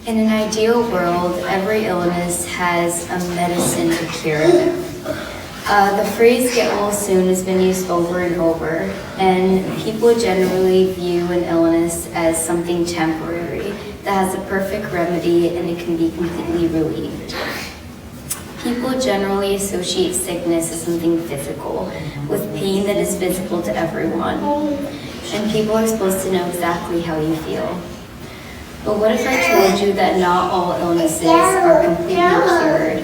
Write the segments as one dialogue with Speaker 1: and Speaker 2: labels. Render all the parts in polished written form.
Speaker 1: In an ideal world, every illness has a medicine to cure it. The phrase "get well soon" has been used over and over, and people generally view an illness as something temporary that has a perfect remedy and it can be completely relieved. People generally associate sickness as something physical, with pain that is visible to everyone, and people are supposed to know exactly how you feel. But what if I told you that not all illnesses are completely cured?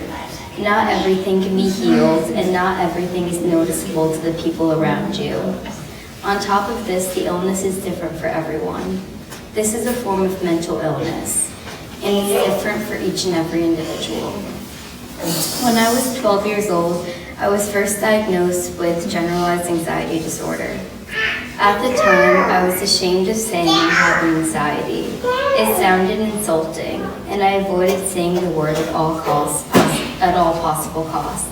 Speaker 1: Not everything can be healed, and not everything is noticeable to the people around you. On top of this, the illness is different for everyone. This is a form of mental illness, and it's different for each and every individual. When I was 12 years old, I was first diagnosed with generalized anxiety disorder. At the time, I was ashamed of saying I had anxiety. It sounded insulting, and I avoided saying the word at all possible costs.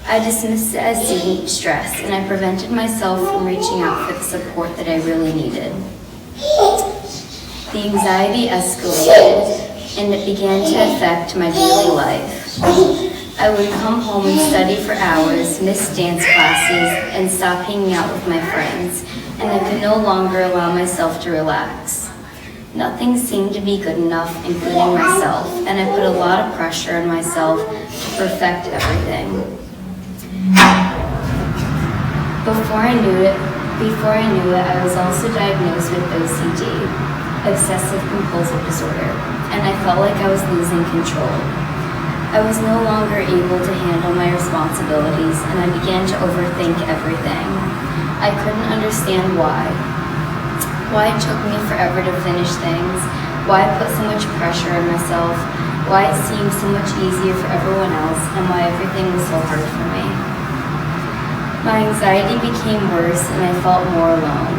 Speaker 1: I dismissed it as stress, and I prevented myself from reaching out for the support that I really needed. The anxiety escalated, and it began to affect my daily life. I would come home and study for hours, miss dance classes, and stop hanging out with my friends, and I could no longer allow myself to relax. Nothing seemed to be good enough, including myself, and I put a lot of pressure on myself to perfect everything. Before I knew it, I was also diagnosed with OCD, obsessive compulsive disorder, and I felt like I was losing control. I was no longer able to handle my responsibilities, and I began to overthink everything. I couldn't understand why it took me forever to finish things, why I put so much pressure on myself, why it seemed so much easier for everyone else, and why everything was so hard for me. My anxiety became worse, and I felt more alone.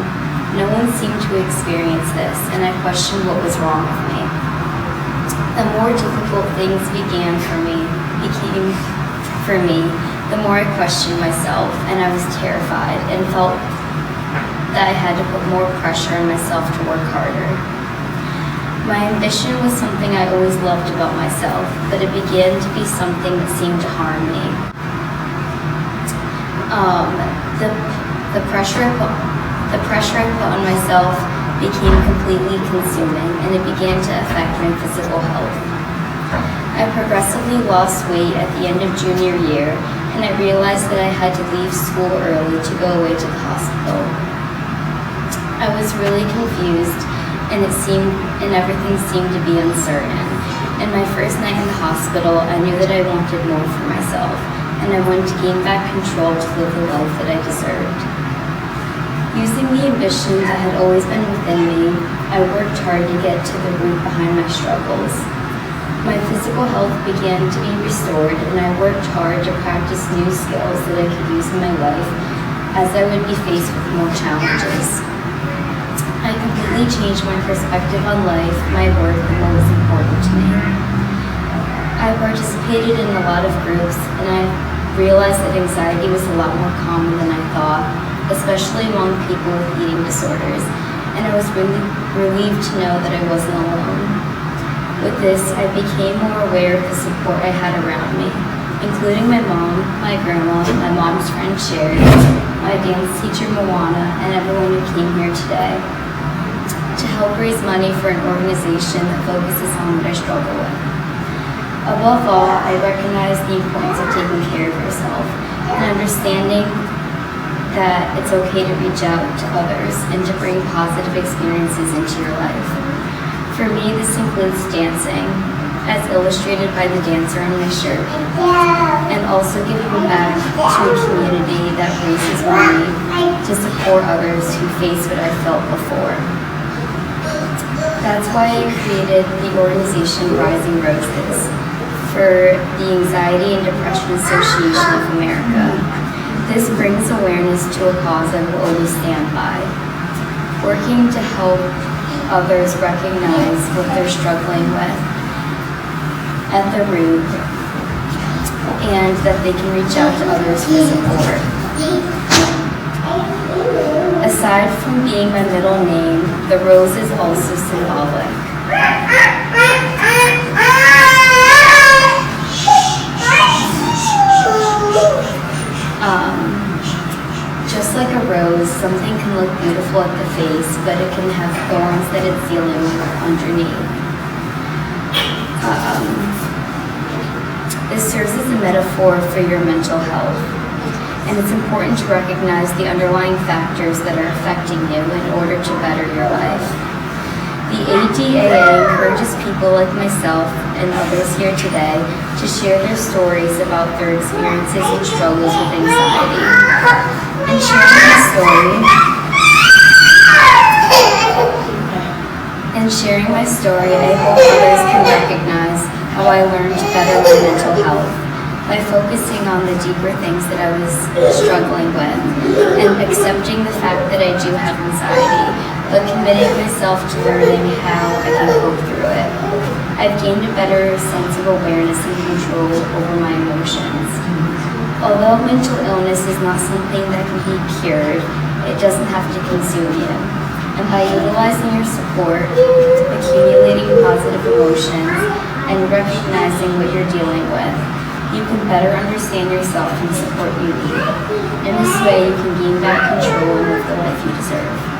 Speaker 1: No one seemed to experience this, and I questioned what was wrong with me. The more difficult things became for me, the more I questioned myself, and I was terrified and felt that I had to put more pressure on myself to work harder. My ambition was something I always loved about myself, but it began to be something that seemed to harm me. The pressure I put on myself became completely consuming, and it began to affect my physical health. I progressively lost weight at the end of junior year, and I realized that I had to leave school early to go away to the hospital. I was really confused, and everything seemed to be uncertain. And my first night in the hospital, I knew that I wanted more for myself, and I wanted to gain back control to live the life that I deserved. Using the ambitions that had always been within me, I worked hard to get to the root behind my struggles. My physical health began to be restored, and I worked hard to practice new skills that I could use in my life as I would be faced with more challenges. I completely changed my perspective on life, my work, and what was important to me. I participated in a lot of groups, and I realized that anxiety was a lot more common than I thought, especially among people with eating disorders, and I was really relieved to know that I wasn't alone. With this, I became more aware of the support I had around me, including my mom, my grandma, my mom's friend Sherry, my dance teacher Moana, and everyone who came here today to help raise money for an organization that focuses on what I struggle with. Above all, I recognize the importance of taking care of yourself and understanding that it's okay to reach out to others and to bring positive experiences into your life. For me, this includes dancing, as illustrated by the dancer on my shirt, and also giving back to a community that raises money to support others who face what I felt before. That's why I created the organization Rising Roses for the Anxiety and Depression Association of America. This brings awareness to a cause I will always stand by, working to help others recognize what they're struggling with at the root, and that they can reach out to others for support. Aside from being my middle name, the rose is also symbolic. feeling underneath. This serves as a metaphor for your mental health, and it's important to recognize the underlying factors that are affecting you in order to better your life. The ADAA encourages people like myself and others here today to share their stories about their experiences and struggles with anxiety. And sharing my story, I hope others can recognize how I learned to better my mental health by focusing on the deeper things that I was struggling with and accepting the fact that I do have anxiety, but committing myself to learning how I can cope through it. I've gained a better sense of awareness and control over my emotions. Although mental illness is not something that can be cured, it doesn't have to consume you. And by utilizing your support, accumulating positive emotions, and recognizing what you're dealing with, you can better understand yourself and support you need. In this way, you can gain back control and live the life you deserve.